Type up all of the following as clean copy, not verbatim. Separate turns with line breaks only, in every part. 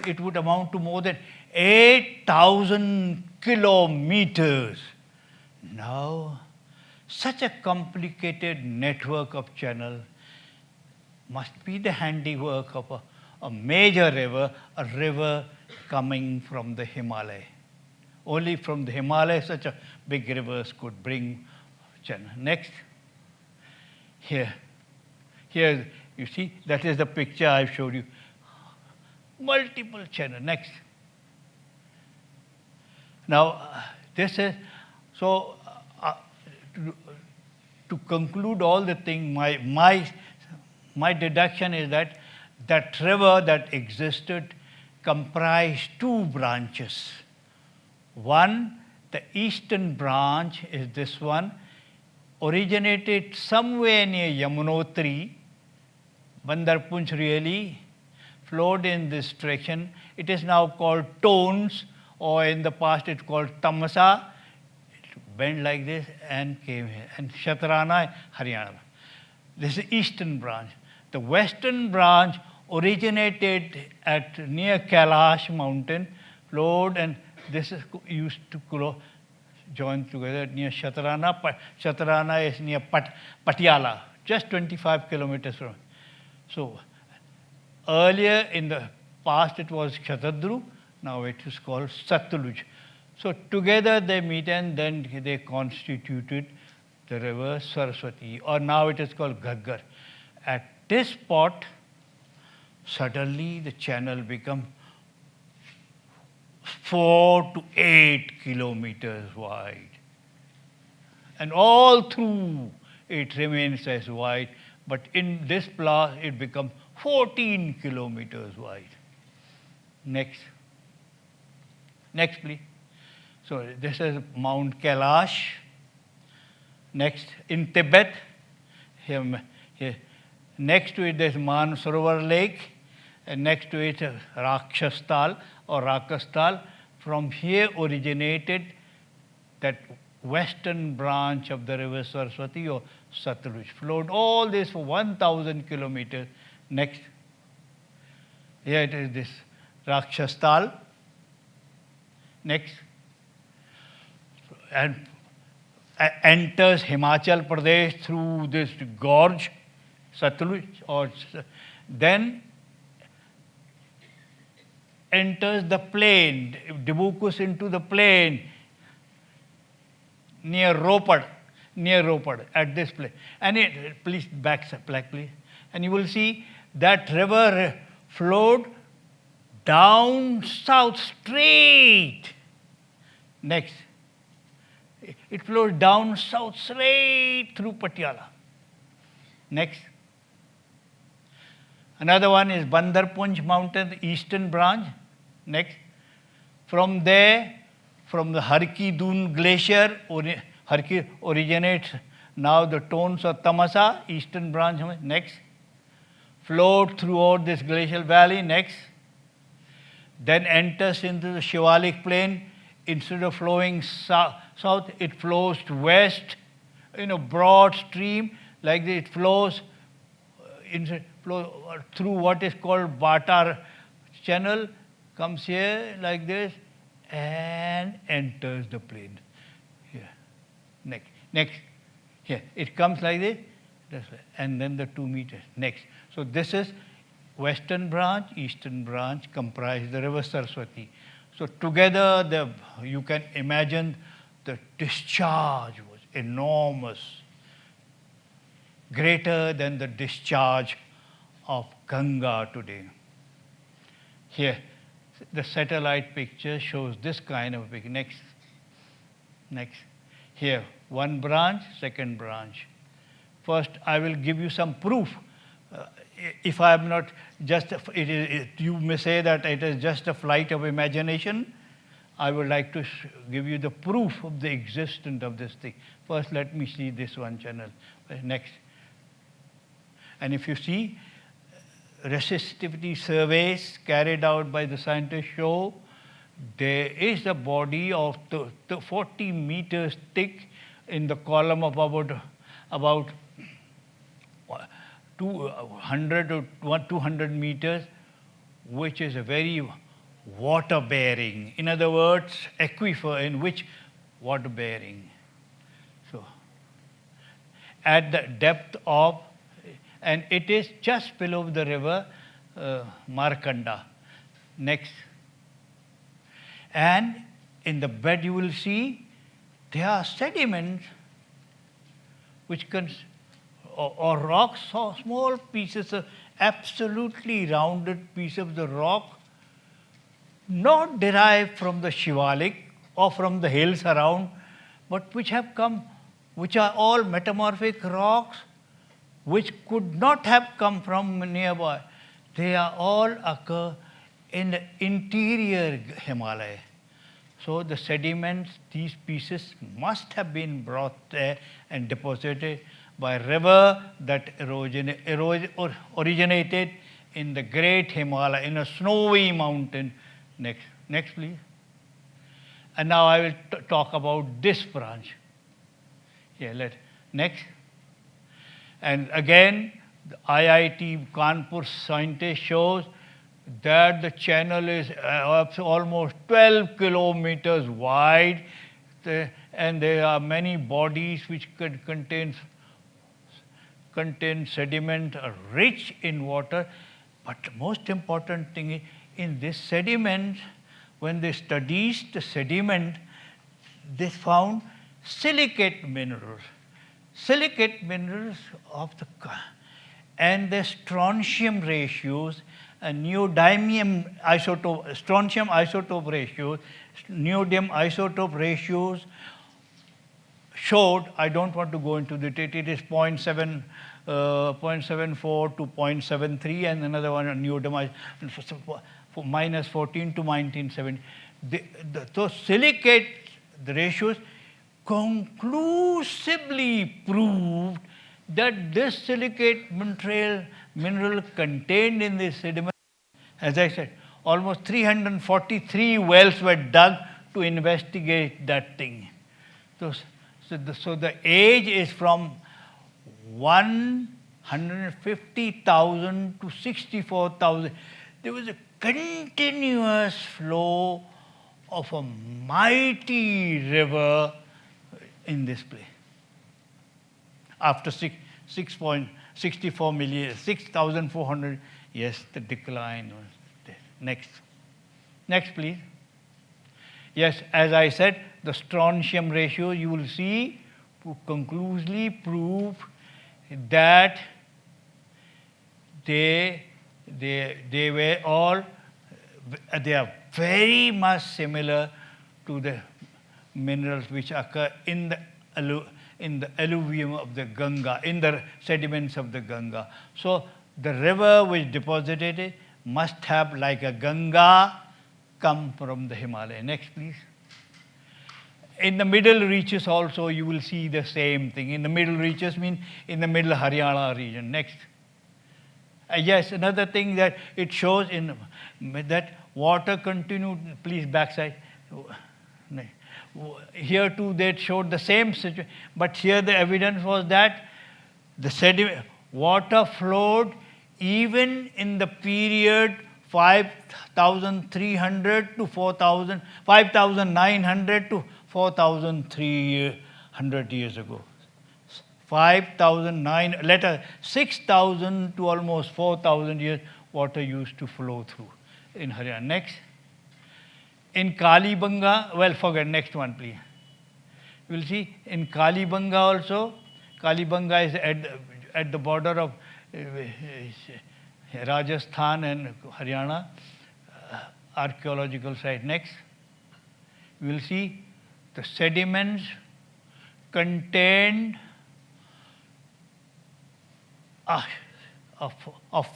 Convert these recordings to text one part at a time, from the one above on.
it would amount to more than 8,000 kilometers. Now, such a complicated network of channels must be the handiwork of a major river, a river coming from the Himalaya. Only from the Himalaya such a big rivers could bring channel. Next. Here you see, that is the picture I showed you. Multiple channels. Next. Now, this is, so to conclude all the thing, my deduction is that that river that existed comprised two branches. One, the eastern branch is this one, originated somewhere near Yamunotri. Bandarpunj really flowed in this direction. It is now called Tones, or in the past it's called Tamasa. It went like this and came here. And Shatrana, Haryana. This is eastern branch. The western branch originated at near Kailash mountain, flowed, and this is used to join together near Shatrana. Shatrana is near Patiala, just 25 kilometers from. So earlier in the past it was Kshatrudru, now it is called Satluj. So together they meet and then they constituted the river Saraswati, or now it is called Ghaggar. At this spot, suddenly the channel becomes 4 to 8 kilometers wide. And all through it remains as wide, but in this place it becomes 14 kilometers wide. Next. Next, please. So this is Mount Kailash. Next, in Tibet, here. Next to it, there's Mansarovar Lake, and next to it, Rakshastal or Rakastal. From here originated that western branch of the river Saraswati or Satluj. Flowed all this for 1,000 kilometers. Next. Here it is this Rakshastal. Next. And enters Himachal Pradesh through this gorge, Satluj, or then enters the plain, Dibukus into the plain near Ropad, at this place. And please back, please. And you will see that river flowed down south straight. Next. It flows down south straight through Patiala. Next. Another one is Bandarpunj mountain, the eastern branch. Next. From there, from the Harki Dun glacier, Harki originates now the Tones of Tamasa, eastern branch. Next. Flowed throughout this glacial valley. Next. Then enters into the Shivalik plain. Instead of flowing south, it flows to west in a broad stream like this. It flows through what is called Batar channel, comes here like this and enters the plain. Here. Next. Here. It comes like this, and then the 2 meters. Next. So this is western branch, eastern branch comprise the river Saraswati. So together, you can imagine the discharge was enormous, greater than the discharge of Ganga today. Here, the satellite picture shows this kind of picture. Next. Here, one branch, second branch. First, I will give you some proof. If I am not just, you may say that it is just a flight of imagination. I would like to give you the proof of the existence of this thing. First, let me see this one channel. Next. And if you see, resistivity surveys carried out by the scientists show there is a body of 40 meters thick in the column of about 200 or 200 meters, which is a very water bearing. In other words, aquifer, in which water bearing. So, at the depth of, and it is just below the river Markanda. Next. And in the bed you will see there are sediments which or rocks, or small pieces of absolutely rounded piece of the rock, not derived from the Shivalik or from the hills around, but which have come, which are all metamorphic rocks, which could not have come from nearby. They are all occur in the interior Himalaya. So the sediments, these pieces must have been brought there and deposited by a river that originated in the great Himalaya, in a snowy mountain. Next please. And now I will talk about this branch. Yeah, next. And again, the IIT Kanpur scientist shows that the channel is almost 12 kilometers wide, and there are many bodies which could contain sediment rich in water. But the most important thing is, in this sediment, when they studied the sediment, they found silicate minerals. Silicate minerals of the, and the strontium ratios, neodymium isotope, strontium isotope ratios, neodymium isotope ratios showed, I don't want to go into detail, it is 0.74 to 0.73, and another one neodymium minus 14 to 1970. Those silicate the ratios conclusively proved that this silicate mineral contained in this sediment, as I said, almost 343 wells were dug to investigate that thing. So the age is from 150,000 to 64,000. There was a continuous flow of a mighty river in this place. After 6.64 million, 6,400 years, the decline was there. Next, please. Yes, as I said, the strontium ratio, you will see, to conclusively prove that they were all, they are very much similar to the minerals which occur in the alluvium of the Ganga, in the sediments of the Ganga. So the river which deposited it must have, like a Ganga, come from the Himalaya. Next, please. In the middle reaches also you will see the same thing. In the middle reaches mean in the middle Haryana region. Next. Yes, another thing that it shows in that water continued, please backside. Here too they showed the same situation, but here the evidence was that the sediment, water flowed even in the period 5,300 to 4,000, 5,900 to 4,300 years ago. 5,009, later 6,000 to almost 4,000 years, water used to flow through in Haryana. Next. In Kalibanga, well, forget, next one, please. You will see in Kalibanga also, Kalibanga is at the border of Rajasthan and Haryana, archaeological site. Next. You will see the sediments contained a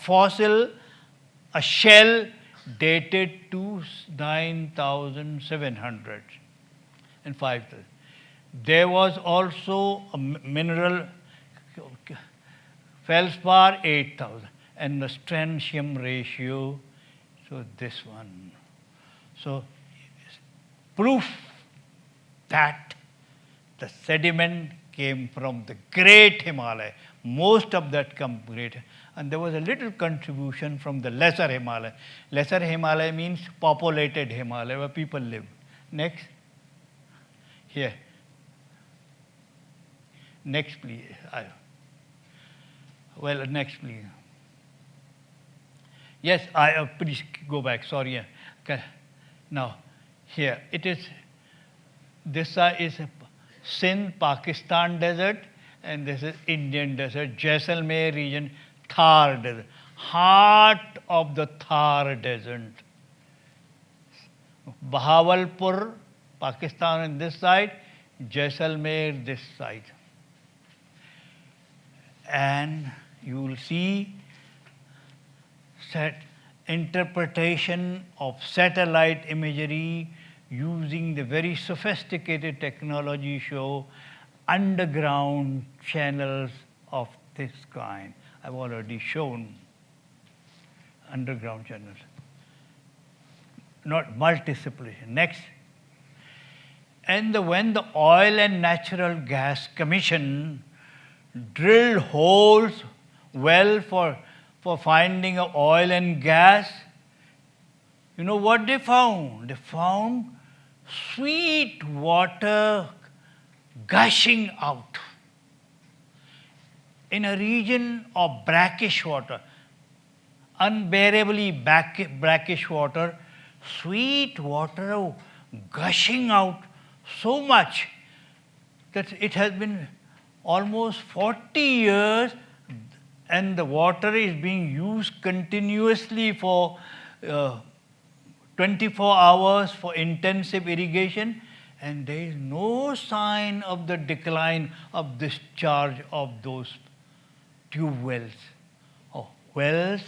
fossil, a shell dated to 9,700 and 5,000. There was also a mineral, feldspar 8,000, and the strontium ratio, so this one. So proof that the sediment came from the great Himalaya. Most of that come great. and there was a little contribution from the lesser Himalaya. Lesser Himalaya means populated Himalaya, where people live. Next. Here. Next, please. Well, next, please. Yes, please go back. Sorry. Okay. Now, here it is. This is Sindh, Pakistan desert, and this is Indian desert, Jaisalmer region, Thar desert, heart of the Thar desert. Bahawalpur, Pakistan on this side, Jaisalmer this side. And you will see interpretation of satellite imagery using the very sophisticated technology show underground channels of this kind. I've already shown underground channels. Not multidisciplinary. Next. And when the Oil and Natural Gas Commission drilled holes well for finding oil and gas, you know what they found? They found sweet water gushing out in a region of brackish water, unbearably brackish water, sweet water gushing out so much that it has been almost 40 years and the water is being used continuously for 24 hours for intensive irrigation, and there is no sign of the decline of discharge of those tube wells or wells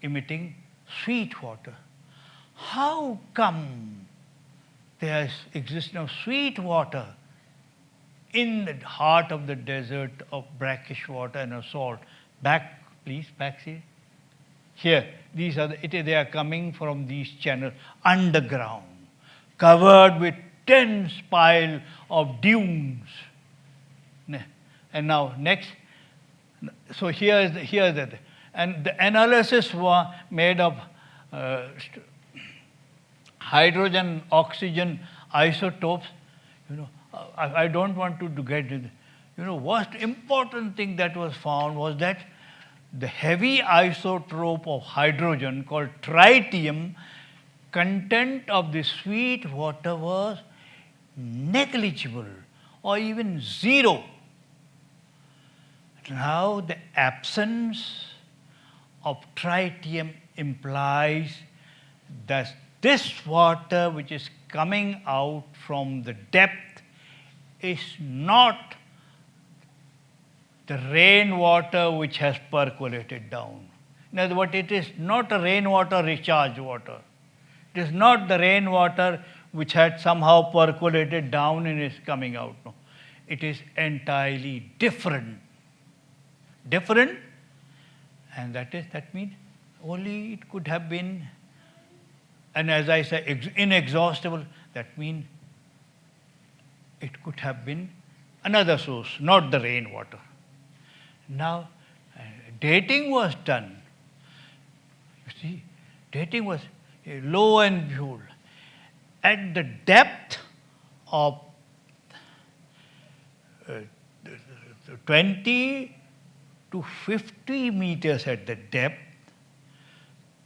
emitting sweet water. How come there is existence of sweet water in the heart of the desert of brackish water and of salt? Back, please, back here. Here, these are they are coming from these channels underground, covered with dense pile of dunes. And now next, so here is the and the analysis was made of hydrogen, oxygen isotopes. You know, I don't want to get it. You know, most important thing that was found was that the heavy isotope of hydrogen called tritium, content of the sweet water was negligible or even zero. Now the absence of tritium implies that this water which is coming out from the depth is not the rainwater which has percolated down. In other words, it is not a rainwater recharged water. It is not the rainwater which had somehow percolated down and is coming out. No. It is entirely different. Different, and that means only it could have been, and as I say, inexhaustible. That means it could have been another source, not the rainwater. Now, dating was done. You see, dating was lo and behold, at the depth of 20 to 50 meters at the depth,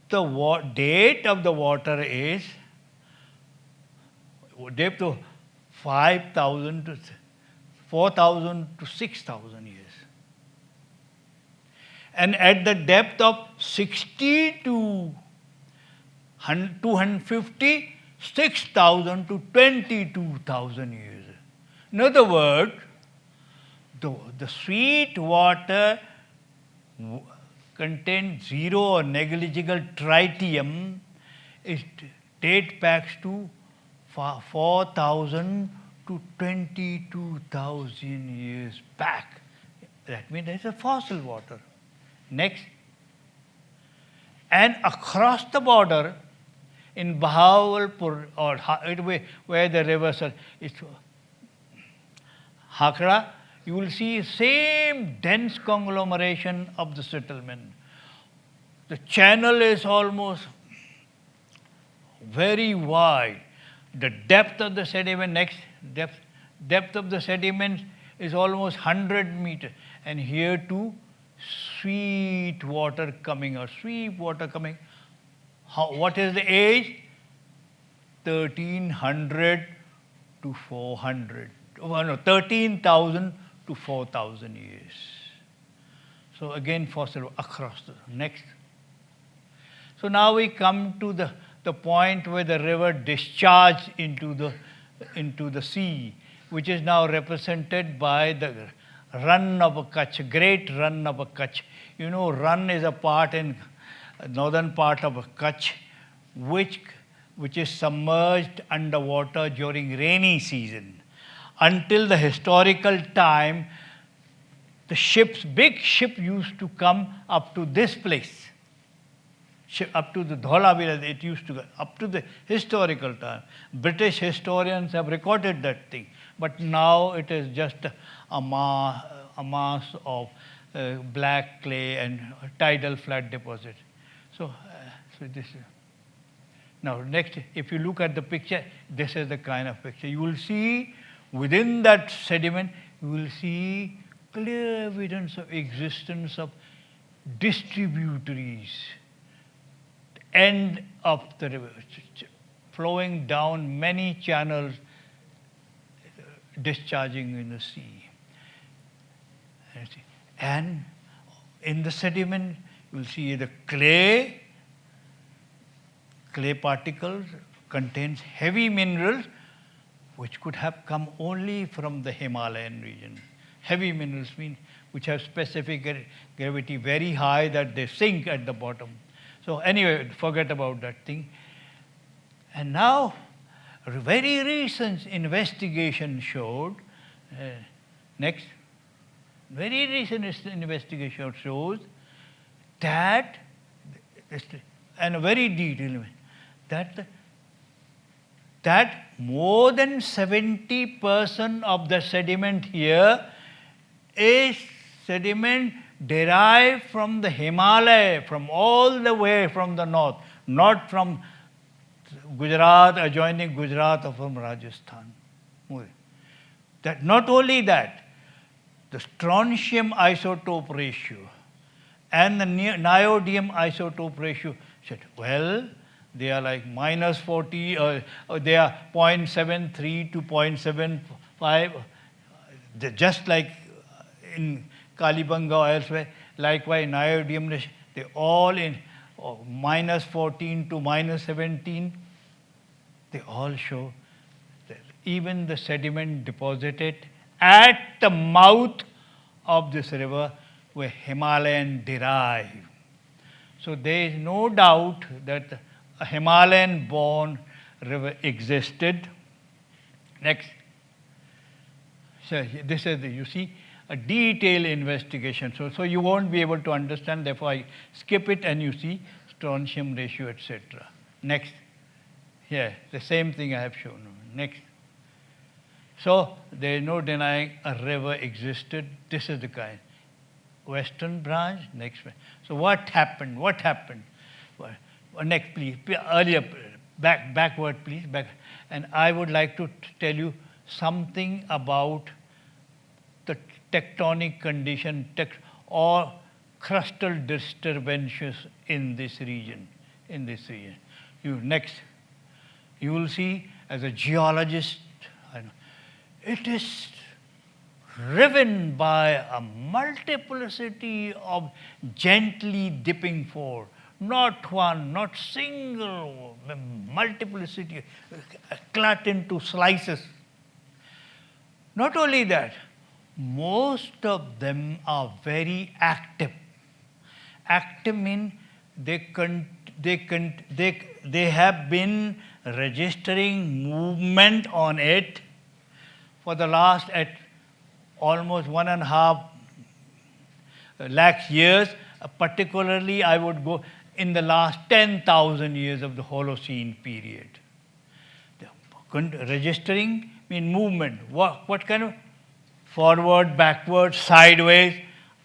the date of the water is depth of 5,000 to 4,000 to 6,000 years. And at the depth of 60 to 250, 6,000 to 22,000 years. In other words, the sweet water contains zero or negligible tritium. It dates back to 4,000 to 22,000 years back. That means there's a fossil water. Next. And across the border in Bahawalpur, or where the rivers are, it's Hakra, you will see same dense conglomeration of the settlement. The channel is almost very wide. The depth of the sediment, depth of the sediment is almost 100 meters. And here too, sweet water coming out, sweet water coming. What is the age? 1300 to 400. Oh, no, 13,000 to 4,000 years. So again, fossil across the next. So now we come to the point where the river discharged into the sea, which is now represented by the Run of Kutch, great Run of Kutch. You know, Run is a part in northern part of Kutch, which is submerged underwater during rainy season. Until the historical time, the big ship used to come up to this place, up to the Dholavira, it used to go, up to the historical time. British historians have recorded that thing, but now it is just a mass of black clay and tidal flat deposit. So this is. Now next, if you look at the picture, this is the kind of picture. You will see within that sediment, you will see clear evidence of existence of distributaries, end of the river, flowing down many channels, discharging in the sea. And in the sediment, you will see the clay particles contains heavy minerals which could have come only from the Himalayan region. Heavy minerals mean which have specific gravity very high that they sink at the bottom. So anyway, forget about that thing. And now, a very recent investigation showed, next, very recent investigation shows that, and a very detailed, that more than 70% of the sediment here is sediment derived from the Himalaya, from all the way from the north, not from Gujarat, adjoining Gujarat or from Rajasthan. That not only that, the strontium isotope ratio and the niobium isotope ratio said, well, they are like minus 40, or they are 0.73 to 0.75, just like in Kalibanga or elsewhere. Likewise, niobium, they all in minus 14 to minus 17. They all show that even the sediment deposited at the mouth of this river were Himalayan derived. So there is no doubt that a Himalayan born river existed. Next. So this is, you see, a detailed investigation. So you won't be able to understand, therefore I skip it and you see strontium ratio, etc. Next. Here, the same thing I have shown. Next. So there is no denying a river existed. This is the kind. Western branch, next one. So what happened? What happened? Well, next, please. Earlier, backward, please. Back. And I would like to tell you something about the tectonic condition or crustal disturbances in this region. Next, you will see as a geologist, it is driven by a multiplicity of gently dipping force. Not one, not single, multiplicity, cut into slices. Not only that, most of them are very active. Active means they have been registering movement on it for the last almost 1.5 lakh years. Particularly, I would go in the last 10,000 years of the Holocene period. Registering means movement. What kind of forward, backward, sideways,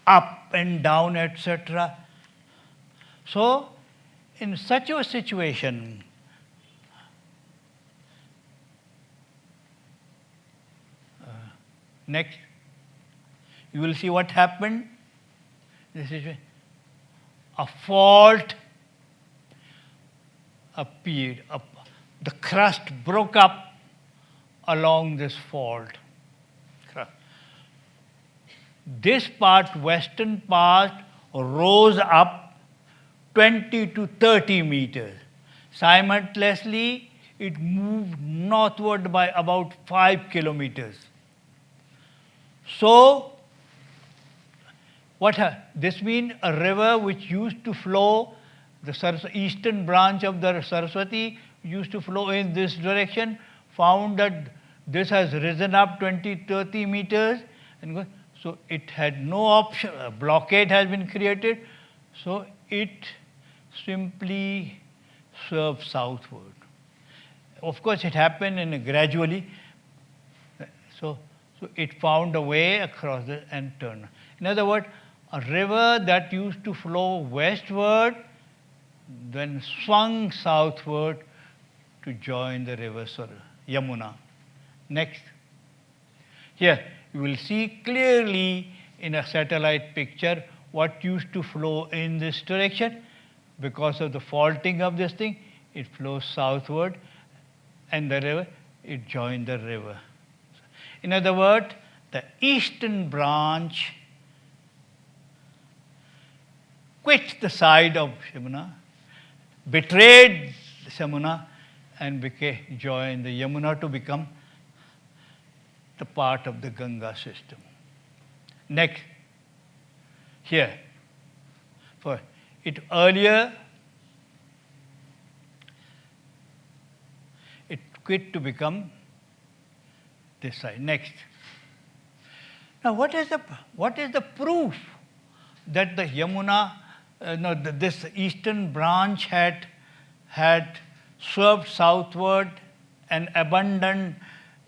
up and down, etc. So, in such a situation, next, you will see what happened. This is a fault appeared. The crust broke up along this fault. This part, western part, rose up 20 to 30 meters. Simultaneously, it moved northward by about 5 kilometers. So, this means a river which used to flow, the eastern branch of the Saraswati used to flow in this direction, found that this has risen up 20-30 meters, and so it had no option, a blockade has been created, so it simply swerved southward. Of course, it happened gradually, so it found a way across and turned. In other words, a river that used to flow westward then swung southward to join the river Yamuna. Next. Here, you will see clearly in a satellite picture what used to flow in this direction. Because of the faulting of this thing, it flows southward, and the river, it joined the river. In other words, the eastern branch quit the side of Yamuna, betrayed Yamuna, and joined the Yamuna to become the part of the Ganga system. Next, here, for it earlier, it quit to become this side. Next. Now, what is the proof that the Yamuna, this eastern branch had swerved southward and abandoned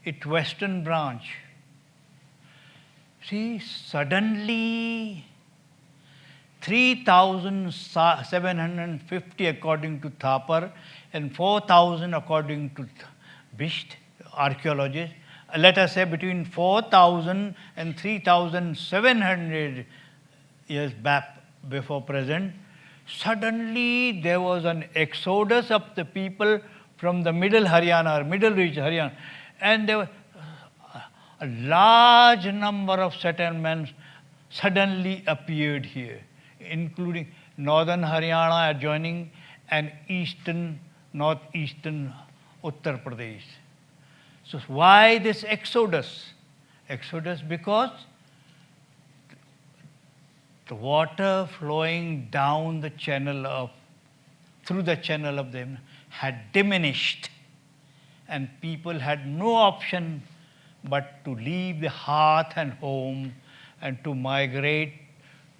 its western branch? See, suddenly 3,750 according to Thapar and 4,000 according to Bisht, archaeologists, let us say between 4,000 and 3,700 years back before present, suddenly there was an exodus of the people from the middle Haryana, or middle region Haryana, and there were a large number of settlements suddenly appeared here, including northern Haryana adjoining and northeastern Uttar Pradesh. So why this exodus? Exodus because the water flowing down the channel through the channel of them had diminished, and people had no option but to leave the hearth and home and to migrate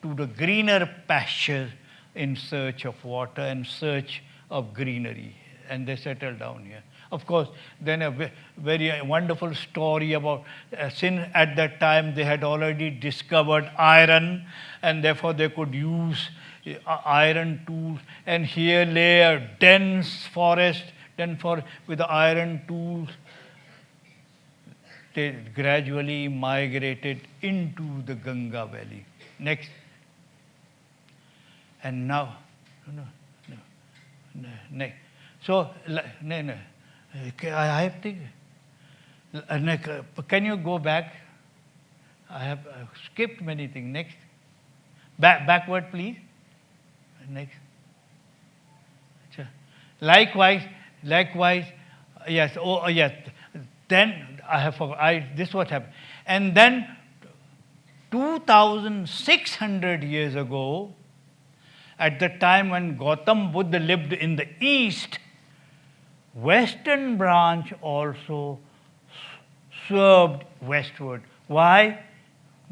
to the greener pastures in search of water and search of greenery, and they settled down here. Of course, then a very wonderful story about since at that time they had already discovered iron, and therefore they could use iron tools, and here lay a dense forest, with the iron tools. They gradually migrated into the Ganga valley. Next. And now, next. So, I have to, can you go back? I have skipped many things. Next. Backward, please. Next. Likewise, yes, yes. Then I have forgotten, this what happened. And then 2,600 years ago, at the time when Gautam Buddha lived in the east, western branch also swerved westward. Why?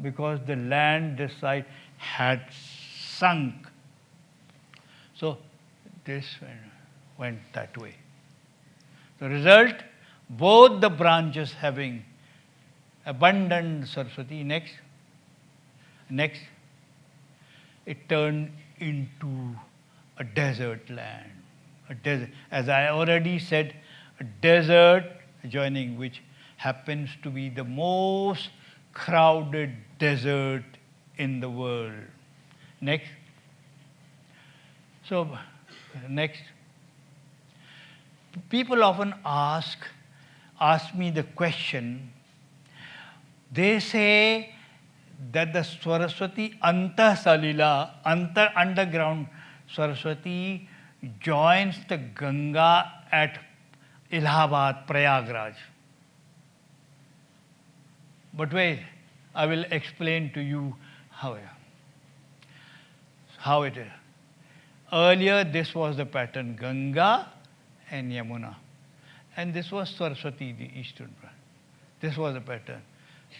Because the land this side had sunk. So this went that way. The result, both the branches having abundant Saraswati. Next. Next. It turned into a desert land. A desert, as I already said, a desert adjoining which happens to be the most crowded desert in the world. Next. So, next. People often ask me the question, they say that the Saraswati Salila, underground Saraswati joins the Ganga at Allahabad, Prayagraj. But wait, I will explain to you how it is. Earlier, this was the pattern, Ganga and Yamuna. And this was Saraswati, the eastern branch. This was the pattern.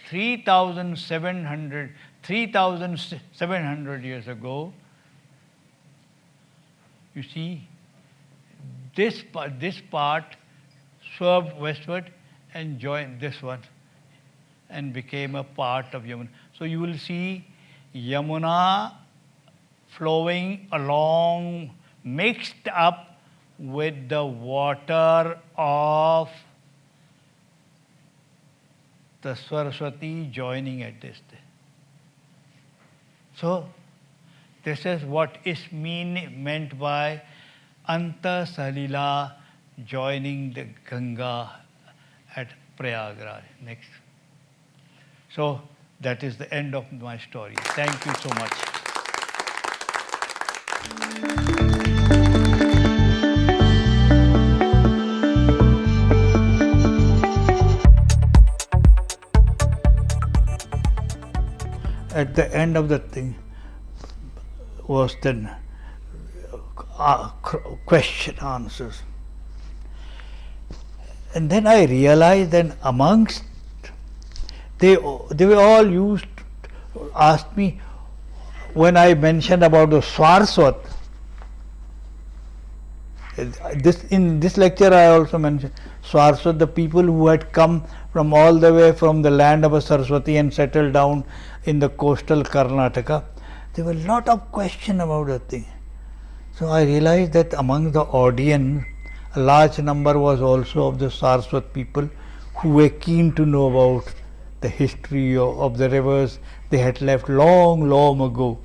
3,700 years ago, you see, this part swerved westward and joined this one and became a part of Yamuna. So you will see Yamuna flowing along, mixed up with the water of the Saraswati joining at this. So this is what is meant by Anta Salila joining the Ganga at Prayagraj. Next. So that is the end of my story. Thank you so much. At the end of the thing was then question answers. And then I realized that amongst, they were all used to ask me, when I mentioned about the Swarswat, in this lecture I also mentioned Swarswat, the people who had come from all the way from the land of a Saraswati and settled down in the coastal Karnataka. There were a lot of questions about the thing. So I realized that among the audience, a large number was also of the Saraswat people who were keen to know about the history of the rivers they had left long, long ago.